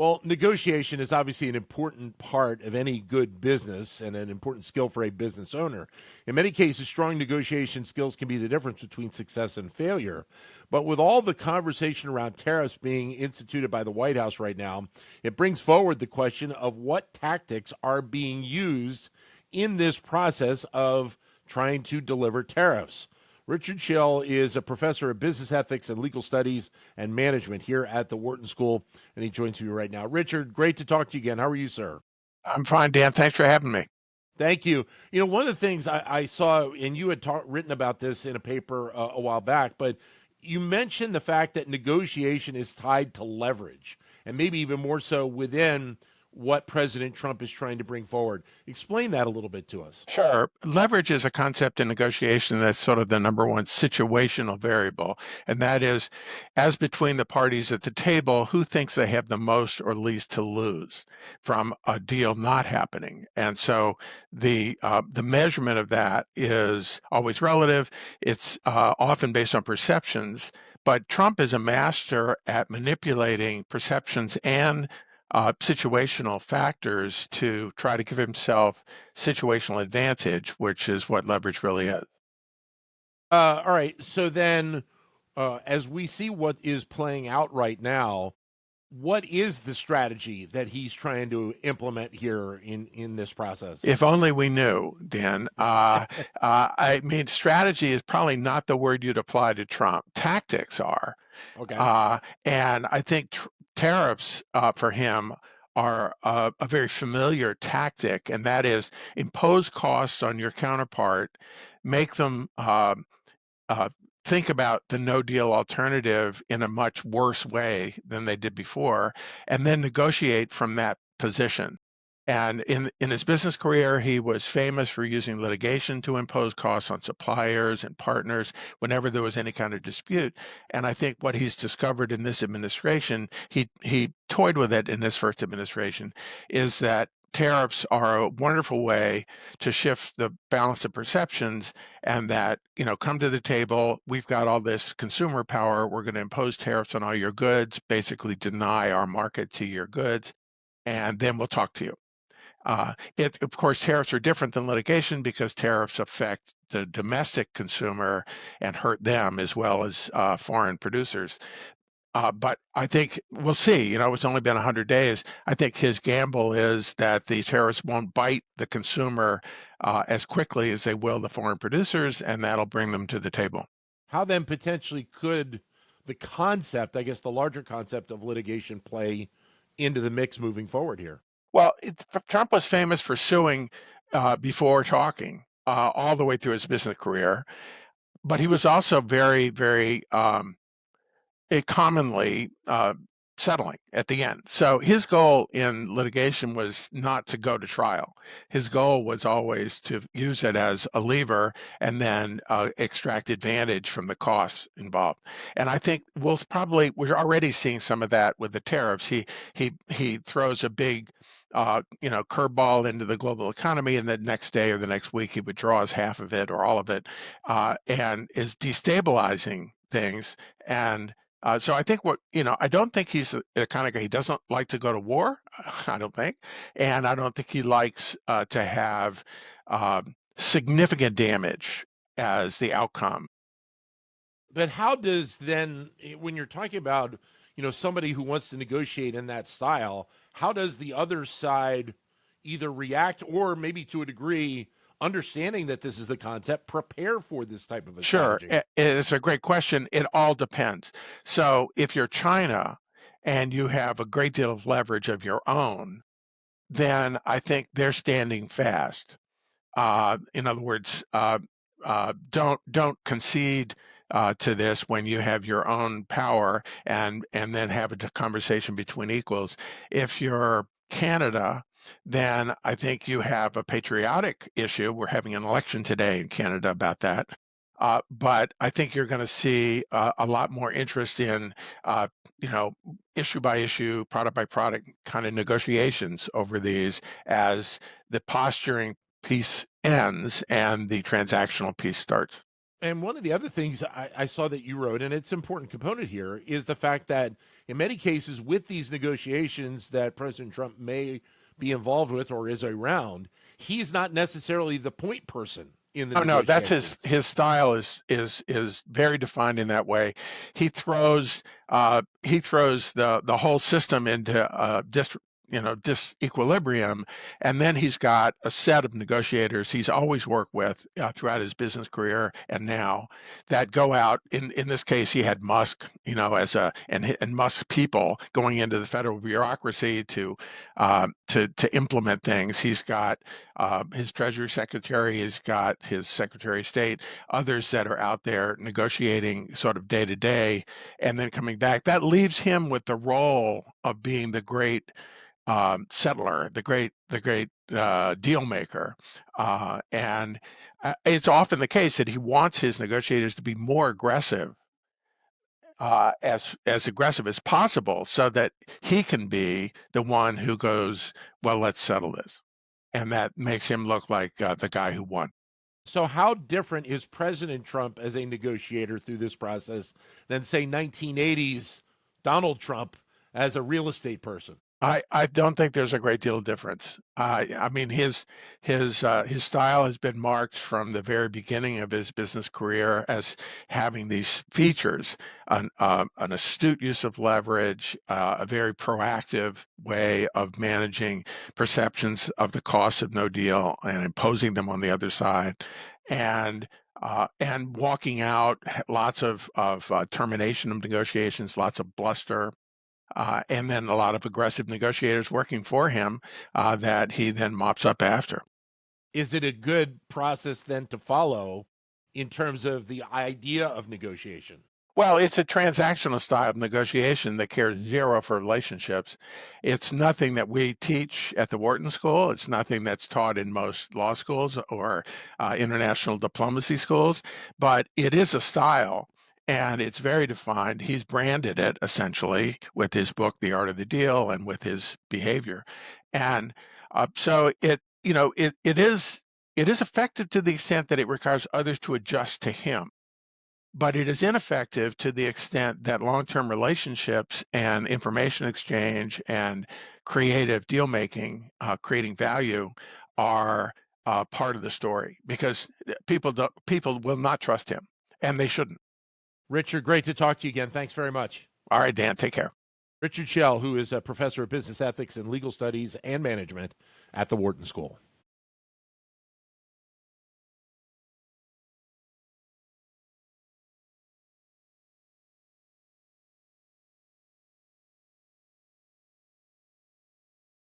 Well, negotiation is obviously an important part of any good business and an important skill for a business owner. In many cases, strong negotiation skills can be the difference between success and failure. But with all the conversation around tariffs being instituted by the White House right now, it brings forward the question of what tactics are being used in this process of trying to deliver tariffs. Richard Schill is a professor of business ethics and legal studies and management here at the Wharton School, and he joins me right now. Richard, great to talk to you again. How are you, sir? I'm fine, Dan. Thanks for having me. Thank you. You know, one of the things I saw, and you had written about this in a paper a while back, but you mentioned the fact that negotiation is tied to leverage, and maybe even more so within what President Trump is trying to bring forward. Explain that a little bit to us. Sure. Leverage is a concept in negotiation that's sort of the number one situational variable. And that is, as between the parties at the table, who thinks they have the most or least to lose from a deal not happening. And so the measurement of that is always relative. It's often based on perceptions. But Trump is a master at manipulating perceptions and situational factors to try to give himself situational advantage, which is what leverage really is. All right. So then, as we see what is playing out right now, what is the strategy that he's trying to implement here in this process? If only we knew, Dan. I mean, strategy is probably not the word you'd apply to Trump. Tactics are. Okay. And I think tariffs for him are a very familiar tactic, and that is impose costs on your counterpart, make them think about the no deal alternative in a much worse way than they did before, and then negotiate from that position. And in his business career, he was famous for using litigation to impose costs on suppliers and partners whenever there was any kind of dispute. And I think what he's discovered in this administration, he toyed with it in his first administration, is that tariffs are a wonderful way to shift the balance of perceptions, and that, come to the table, we've got all this consumer power, we're going to impose tariffs on all your goods, basically deny our market to your goods, and then we'll talk to you. Of course, tariffs are different than litigation because tariffs affect the domestic consumer and hurt them as well as foreign producers. But I think we'll see. It's only been 100 days. I think his gamble is that the tariffs won't bite the consumer as quickly as they will the foreign producers, and that'll bring them to the table. How then potentially could the concept, I guess the larger concept of litigation, play into the mix moving forward here? Well, Trump was famous for suing before talking all the way through his business career, but he was also very, very commonly settling at the end. So his goal in litigation was not to go to trial. His goal was always to use it as a lever and then extract advantage from the costs involved. And I think we're already seeing some of that with the tariffs. He throws a big curveball into the global economy, and the next day or the next week he withdraws half of it or all of it, and is destabilizing things. And so I think I don't think he's the kind of guy, he doesn't like to go to war, I don't think. And I don't think he likes to have significant damage as the outcome. But how does then, when you're talking about, somebody who wants to negotiate in that style, how does the other side either react or maybe to a degree, understanding that this is the concept, prepare for this type of a strategy? Sure, it's a great question. It all depends. So if you're China and you have a great deal of leverage of your own, then I think they're standing fast. In other words, don't concede to this when you have your own power, and then have a conversation between equals. If you're Canada, then I think you have a patriotic issue. We're having an election today in Canada about that. But I think you're going to see a lot more interest in, issue by issue, product by product kind of negotiations over these as the posturing piece ends and the transactional piece starts. And one of the other things I saw that you wrote, and it's an important component here, is the fact that in many cases, with these negotiations that President Trump may be involved with or is around, he's not necessarily the point person in the Oh no, that's negotiations. his style is very defined in that way. He throws the whole system into disequilibrium, and then he's got a set of negotiators he's always worked with throughout his business career and now that go out. In this case, he had Musk, as and Musk people going into the federal bureaucracy to implement things. He's got his Treasury Secretary, he's got his Secretary of State, others that are out there negotiating sort of day to day, and then coming back. That leaves him with the role of being the great settler, the great deal maker, and it's often the case that he wants his negotiators to be more aggressive, as aggressive as possible, so that he can be the one who goes, well, let's settle this, and that makes him look like the guy who won. So, how different is President Trump as a negotiator through this process than, say, 1980s Donald Trump as a real estate person? I don't think there's a great deal of difference. I mean, his style has been marked from the very beginning of his business career as having these features: an astute use of leverage, a very proactive way of managing perceptions of the cost of no deal and imposing them on the other side, and walking out lots of termination of negotiations, lots of bluster, and then a lot of aggressive negotiators working for him that he then mops up after. Is it a good process then to follow in terms of the idea of negotiation? Well, it's a transactional style of negotiation that cares zero for relationships. It's nothing that we teach at the Wharton School. It's nothing that's taught in most law schools or international diplomacy schools, but it is a style. And it's very defined. He's branded it essentially with his book, The Art of the Deal, and with his behavior. And so it is effective to the extent that it requires others to adjust to him. But it is ineffective to the extent that long-term relationships and information exchange and creative deal making, creating value, are part of the story, because people will not trust him, and they shouldn't. Richard, great to talk to you again. Thanks very much. All right, Dan, take care. Richard Schell, who is a professor of business ethics and legal studies and management at the Wharton School.